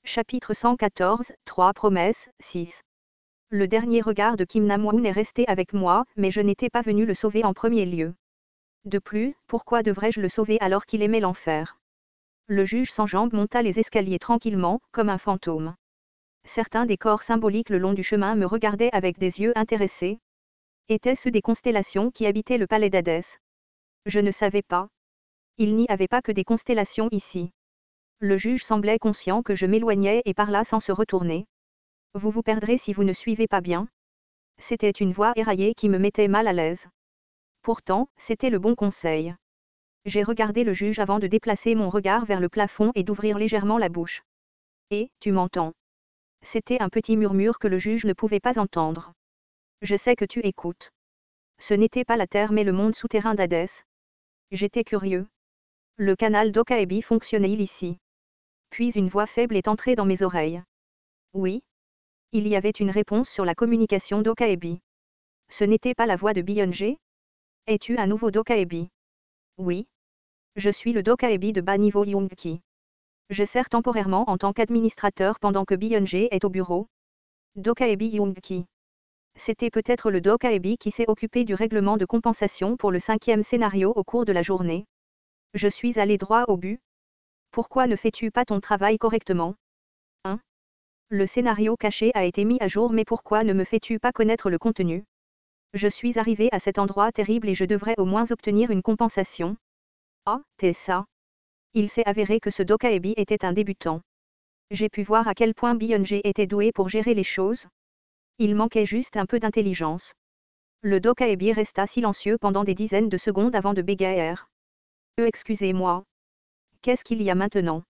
Chapitre 114, 3 promesses, 6. Le dernier regard de Kim Nam-woon est resté avec moi, mais je n'étais pas venu le sauver en premier lieu. De plus, pourquoi devrais-je le sauver alors qu'il aimait l'enfer? Le juge sans jambes monta les escaliers tranquillement, comme un fantôme. Certains des corps symboliques le long du chemin me regardaient avec des yeux intéressés. Étaient-ce des constellations qui habitaient le palais d'Hadès? Je ne savais pas. Il n'y avait pas que des constellations ici. Le juge semblait conscient que je m'éloignais et parla sans se retourner. Vous vous perdrez si vous ne suivez pas bien. C'était une voix éraillée qui me mettait mal à l'aise. Pourtant, c'était le bon conseil. J'ai regardé le juge avant de déplacer mon regard vers le plafond et d'ouvrir légèrement la bouche. Et, tu m'entends? C'était un petit murmure que le juge ne pouvait pas entendre. Je sais que tu écoutes. Ce n'était pas la terre mais le monde souterrain d'Hadès. J'étais curieux. Le canal d'Okaebi fonctionnait-il ici? Puis une voix faible est entrée dans mes oreilles. Oui. Il y avait une réponse sur la communication d'Okaebi. Ce n'était pas la voix de Byung-jae? Es-tu un nouveau Dokaebi? Oui. Je suis le Dokaebi de bas niveau Young-ki. Je sers temporairement en tant qu'administrateur pendant que Byung-jae est au bureau. Dokaebi Young-ki. C'était peut-être le Dokaebi qui s'est occupé du règlement de compensation pour le 5e scénario au cours de la journée. Je suis allé droit au but. Pourquoi ne fais-tu pas ton travail correctement? Hein? Le scénario caché a été mis à jour mais pourquoi ne me fais-tu pas connaître le contenu? Je suis arrivé à cet endroit terrible et je devrais au moins obtenir une compensation. Ah, t'es ça. Il s'est avéré que ce Dokaebi était un débutant. J'ai pu voir à quel point Byung-jae était doué pour gérer les choses. Il manquait juste un peu d'intelligence. Le Dokaebi resta silencieux pendant des dizaines de secondes avant de bégayer. Excusez-moi. Qu'est-ce qu'il y a maintenant?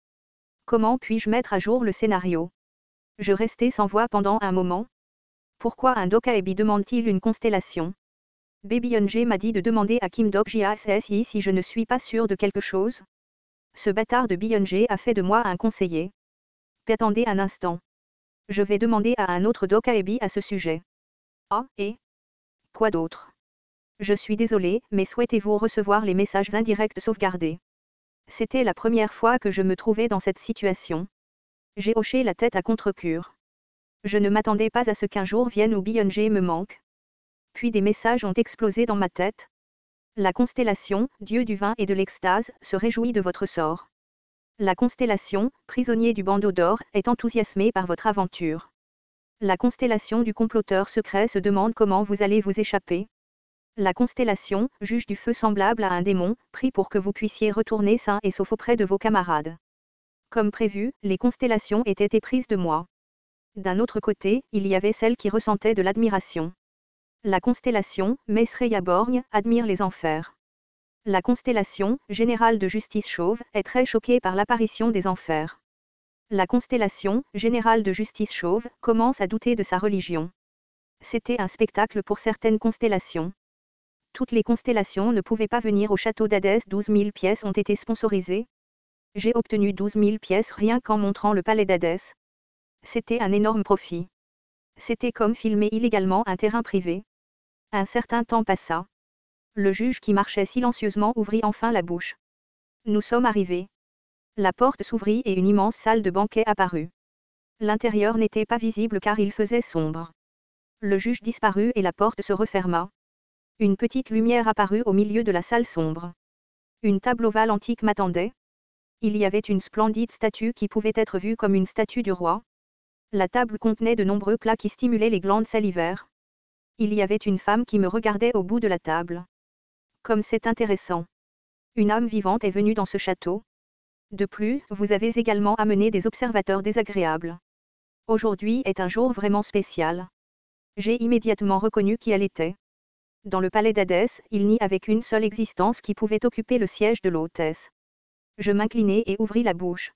Comment puis-je mettre à jour le scénario? Je restai sans voix pendant un moment. Pourquoi un Dokaebi demande-t-il une constellation? Byung-jae m'a dit de demander à Kim Dok-ji si je ne suis pas sûr de quelque chose. Ce bâtard de Byung-jae a fait de moi un conseiller. Attendez un instant. Je vais demander à un autre Dokaebi à ce sujet. Ah, et quoi d'autre? Je suis désolé, mais souhaitez-vous recevoir les messages indirects sauvegardés? C'était la première fois que je me trouvais dans cette situation. J'ai hoché la tête à contre-cœur. Je ne m'attendais pas à ce qu'un jour vienne où Byung-jae me manque. Puis des messages ont explosé dans ma tête. La constellation, dieu du vin et de l'extase, se réjouit de votre sort. La constellation, prisonnier du bandeau d'or, est enthousiasmée par votre aventure. La constellation du comploteur secret se demande comment vous allez vous échapper. La constellation, juge du feu semblable à un démon, prie pour que vous puissiez retourner sain et sauf auprès de vos camarades. Comme prévu, les constellations étaient éprises de moi. D'un autre côté, il y avait celles qui ressentaient de l'admiration. La constellation, Mesreya Borgne, admire les enfers. La constellation, Générale de Justice Chauve, est très choquée par l'apparition des enfers. La constellation, Générale de Justice Chauve, commence à douter de sa religion. C'était un spectacle pour certaines constellations. Toutes les constellations ne pouvaient pas venir au château d'Hadès. 12 000 pièces ont été sponsorisées. J'ai obtenu 12 000 pièces rien qu'en montrant le palais d'Hadès. C'était un énorme profit. C'était comme filmer illégalement un terrain privé. Un certain temps passa. Le juge qui marchait silencieusement ouvrit enfin la bouche. Nous sommes arrivés. La porte s'ouvrit et une immense salle de banquet apparut. L'intérieur n'était pas visible car il faisait sombre. Le juge disparut et la porte se referma. Une petite lumière apparut au milieu de la salle sombre. Une table ovale antique m'attendait. Il y avait une splendide statue qui pouvait être vue comme une statue du roi. La table contenait de nombreux plats qui stimulaient les glandes salivaires. Il y avait une femme qui me regardait au bout de la table. Comme c'est intéressant. Une âme vivante est venue dans ce château. De plus, vous avez également amené des observateurs désagréables. Aujourd'hui est un jour vraiment spécial. J'ai immédiatement reconnu qui elle était. Dans le palais d'Hadès, il n'y avait qu'une seule existence qui pouvait occuper le siège de l'hôtesse. Je m'inclinai et ouvris la bouche.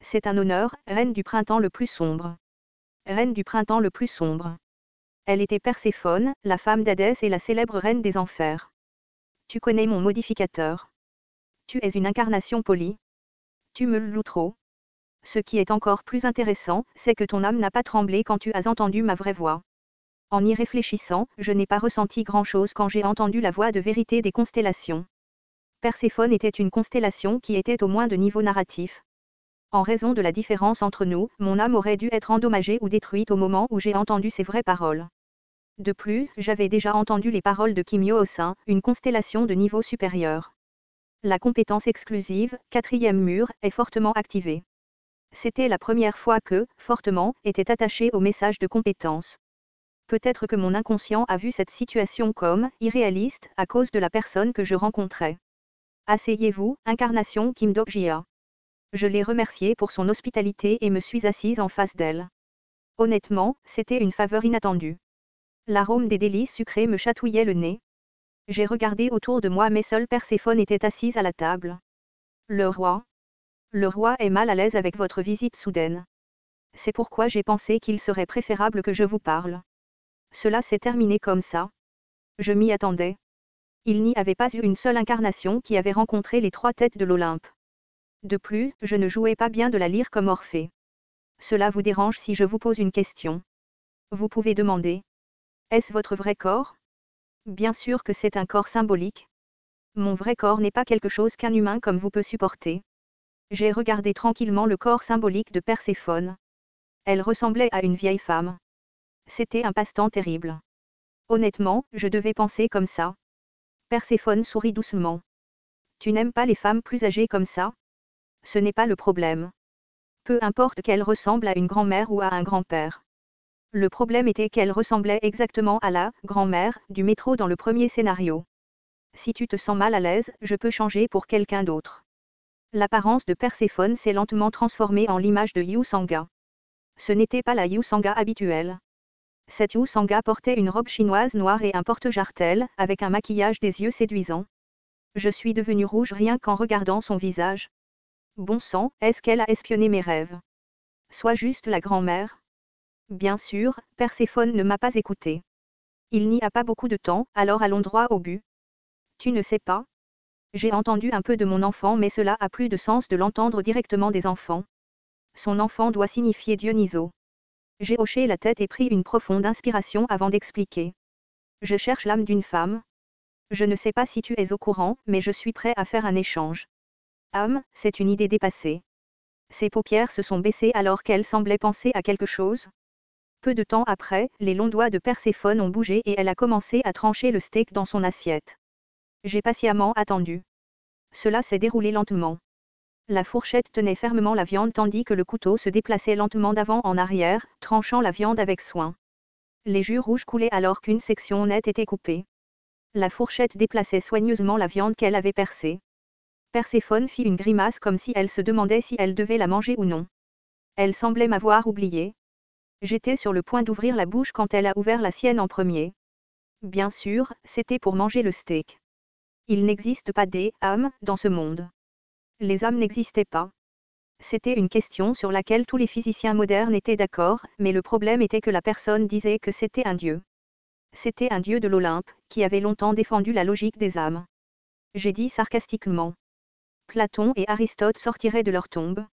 C'est un honneur, reine du printemps le plus sombre. Reine du printemps le plus sombre. Elle était Perséphone, la femme d'Hadès et la célèbre reine des enfers. Tu connais mon modificateur. Tu es une incarnation polie. Tu me loues trop. Ce qui est encore plus intéressant, c'est que ton âme n'a pas tremblé quand tu as entendu ma vraie voix. En y réfléchissant, je n'ai pas ressenti grand-chose quand j'ai entendu la voix de vérité des constellations. Perséphone était une constellation qui était au moins de niveau narratif. En raison de la différence entre nous, mon âme aurait dû être endommagée ou détruite au moment où j'ai entendu ces vraies paroles. De plus, j'avais déjà entendu les paroles de Kim Yo-sein, une constellation de niveau supérieur. La compétence exclusive, quatrième mur, est fortement activée. C'était la première fois que, fortement, était attaché au message de compétence. Peut-être que mon inconscient a vu cette situation comme irréaliste à cause de la personne que je rencontrais. Asseyez-vous, incarnation Kim Dok-jia. Je l'ai remerciée pour son hospitalité et me suis assise en face d'elle. Honnêtement, c'était une faveur inattendue. L'arôme des délices sucrés me chatouillait le nez. J'ai regardé autour de moi mais seule Perséphone était assise à la table. Le roi. Le roi est mal à l'aise avec votre visite soudaine. C'est pourquoi j'ai pensé qu'il serait préférable que je vous parle. Cela s'est terminé comme ça. Je m'y attendais. Il n'y avait pas eu une seule incarnation qui avait rencontré les trois têtes de l'Olympe. De plus, je ne jouais pas bien de la lyre comme Orphée. Cela vous dérange si je vous pose une question? Vous pouvez demander. Est-ce votre vrai corps? Bien sûr que c'est un corps symbolique. Mon vrai corps n'est pas quelque chose qu'un humain comme vous peut supporter. J'ai regardé tranquillement le corps symbolique de Perséphone. Elle ressemblait à une vieille femme. C'était un passe-temps terrible. Honnêtement, je devais penser comme ça. Perséphone sourit doucement. Tu n'aimes pas les femmes plus âgées comme ça? Ce n'est pas le problème. Peu importe qu'elle ressemble à une grand-mère ou à un grand-père. Le problème était qu'elle ressemblait exactement à la grand-mère du métro dans le premier scénario. Si tu te sens mal à l'aise, je peux changer pour quelqu'un d'autre. L'apparence de Perséphone s'est lentement transformée en l'image de Yu Sanga. Ce n'était pas la Yu Sanga habituelle. Cette Yu Sanga portait une robe chinoise noire et un porte-jartel, avec un maquillage des yeux séduisants. Je suis devenue rouge rien qu'en regardant son visage. Bon sang, est-ce qu'elle a espionné mes rêves? Sois juste la grand-mère. Bien sûr, Perséphone ne m'a pas écouté. Il n'y a pas beaucoup de temps, alors allons droit au but. Tu ne sais pas? J'ai entendu un peu de mon enfant mais cela a plus de sens de l'entendre directement des enfants. Son enfant doit signifier Dionyso. J'ai hoché la tête et pris une profonde inspiration avant d'expliquer. Je cherche l'âme d'une femme. Je ne sais pas si tu es au courant, mais je suis prêt à faire un échange. Âme, c'est une idée dépassée. Ses paupières se sont baissées alors qu'elle semblait penser à quelque chose. Peu de temps après, les longs doigts de Perséphone ont bougé et elle a commencé à trancher le steak dans son assiette. J'ai patiemment attendu. Cela s'est déroulé lentement. La fourchette tenait fermement la viande tandis que le couteau se déplaçait lentement d'avant en arrière, tranchant la viande avec soin. Les jus rouges coulaient alors qu'une section nette était coupée. La fourchette déplaçait soigneusement la viande qu'elle avait percée. Perséphone fit une grimace comme si elle se demandait si elle devait la manger ou non. Elle semblait m'avoir oublié. J'étais sur le point d'ouvrir la bouche quand elle a ouvert la sienne en premier. Bien sûr, c'était pour manger le steak. Il n'existe pas des âmes dans ce monde. Les âmes n'existaient pas. C'était une question sur laquelle tous les physiciens modernes étaient d'accord, mais le problème était que la personne disait que c'était un dieu. C'était un dieu de l'Olympe, qui avait longtemps défendu la logique des âmes. J'ai dit sarcastiquement. Platon et Aristote sortiraient de leur tombe.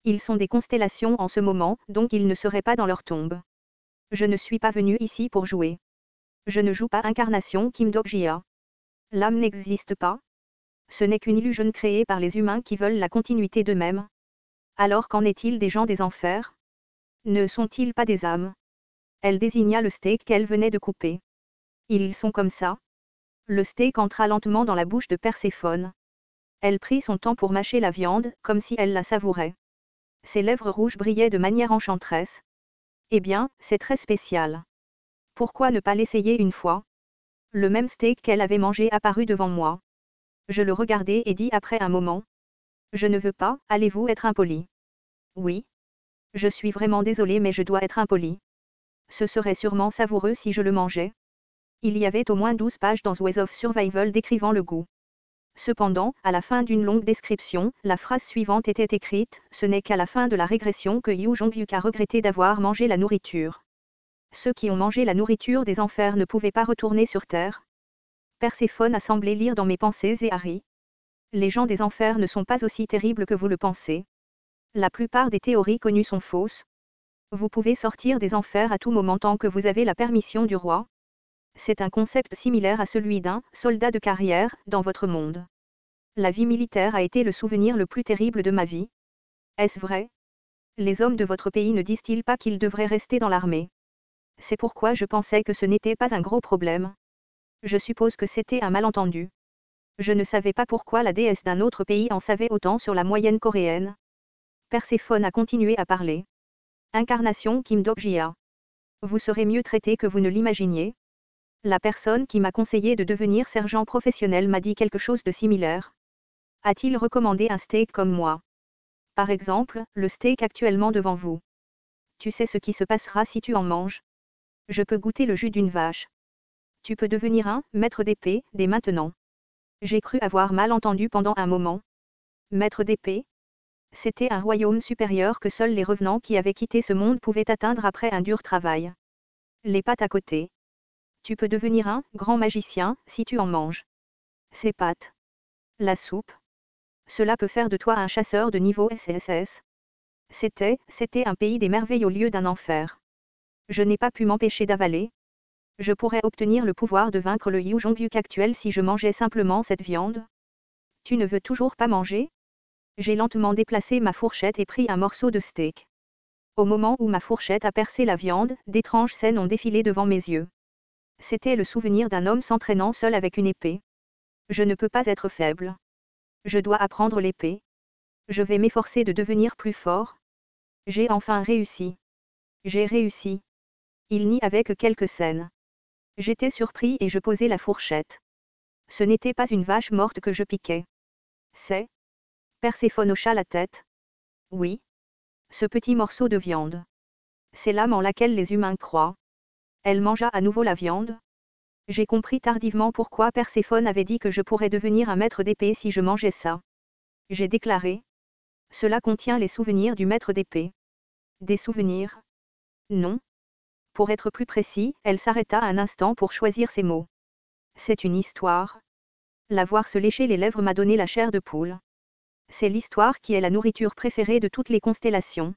Ils sont des constellations en ce moment, donc ils ne seraient pas dans leur tombe. Je ne suis pas venu ici pour jouer. Je ne joue pas incarnation Kim Dok-jia. L'âme n'existe pas. Ce n'est qu'une illusion créée par les humains qui veulent la continuité d'eux-mêmes. Alors qu'en est-il des gens des enfers? Ne sont-ils pas des âmes? Elle désigna le steak qu'elle venait de couper. Ils sont comme ça. Le steak entra lentement dans la bouche de Perséphone. Elle prit son temps pour mâcher la viande, comme si elle la savourait. Ses lèvres rouges brillaient de manière enchanteresse. Eh bien, c'est très spécial. Pourquoi ne pas l'essayer une fois? Le même steak qu'elle avait mangé apparut devant moi. Je le regardai et dis après un moment. Je ne veux pas, allez-vous être impoli? Oui. Je suis vraiment désolé mais je dois être impoli. Ce serait sûrement savoureux si je le mangeais. Il y avait au moins 12 pages dans Ways of Survival décrivant le goût. Cependant, à la fin d'une longue description, la phrase suivante était écrite, ce n'est qu'à la fin de la régression que Yu Jong-hyuk a regretté d'avoir mangé la nourriture. Ceux qui ont mangé la nourriture des enfers ne pouvaient pas retourner sur Terre. Perséphone a semblé lire dans mes pensées et a ri. Les gens des enfers ne sont pas aussi terribles que vous le pensez. La plupart des théories connues sont fausses. Vous pouvez sortir des enfers à tout moment tant que vous avez la permission du roi. C'est un concept similaire à celui d'un soldat de carrière dans votre monde. La vie militaire a été le souvenir le plus terrible de ma vie. Est-ce vrai? Les hommes de votre pays ne disent-ils pas qu'ils devraient rester dans l'armée? C'est pourquoi je pensais que ce n'était pas un gros problème. Je suppose que c'était un malentendu. Je ne savais pas pourquoi la déesse d'un autre pays en savait autant sur la moyenne coréenne. Perséphone a continué à parler. Incarnation Kim Dok-jia. Vous serez mieux traité que vous ne l'imaginiez. La personne qui m'a conseillé de devenir sergent professionnel m'a dit quelque chose de similaire. A-t-il recommandé un steak comme moi? Par exemple, le steak actuellement devant vous. Tu sais ce qui se passera si tu en manges. Je peux goûter le jus d'une vache. Tu peux devenir un maître d'épée dès maintenant. J'ai cru avoir mal entendu pendant un moment. Maître d'épée? C'était un royaume supérieur que seuls les revenants qui avaient quitté ce monde pouvaient atteindre après un dur travail. Les pattes à côté. Tu peux devenir un grand magicien si tu en manges. Ces pattes. La soupe. Cela peut faire de toi un chasseur de niveau SSS. C'était un pays des merveilles au lieu d'un enfer. Je n'ai pas pu m'empêcher d'avaler. Je pourrais obtenir le pouvoir de vaincre le Yu Jongyuk actuel si je mangeais simplement cette viande. Tu ne veux toujours pas manger? J'ai lentement déplacé ma fourchette et pris un morceau de steak. Au moment où ma fourchette a percé la viande, d'étranges scènes ont défilé devant mes yeux. C'était le souvenir d'un homme s'entraînant seul avec une épée. Je ne peux pas être faible. Je dois apprendre l'épée. Je vais m'efforcer de devenir plus fort. J'ai enfin réussi. J'ai réussi. Il n'y avait que quelques scènes. J'étais surpris et je posai la fourchette. Ce n'était pas une vache morte que je piquais. C'est. Perséphone hocha la tête. Oui. Ce petit morceau de viande. C'est l'âme en laquelle les humains croient. Elle mangea à nouveau la viande. J'ai compris tardivement pourquoi Perséphone avait dit que je pourrais devenir un maître d'épée si je mangeais ça. J'ai déclaré. Cela contient les souvenirs du maître d'épée. Des souvenirs? Non. Pour être plus précis, elle s'arrêta un instant pour choisir ses mots. C'est une histoire. La voir se lécher les lèvres m'a donné la chair de poule. C'est l'histoire qui est la nourriture préférée de toutes les constellations.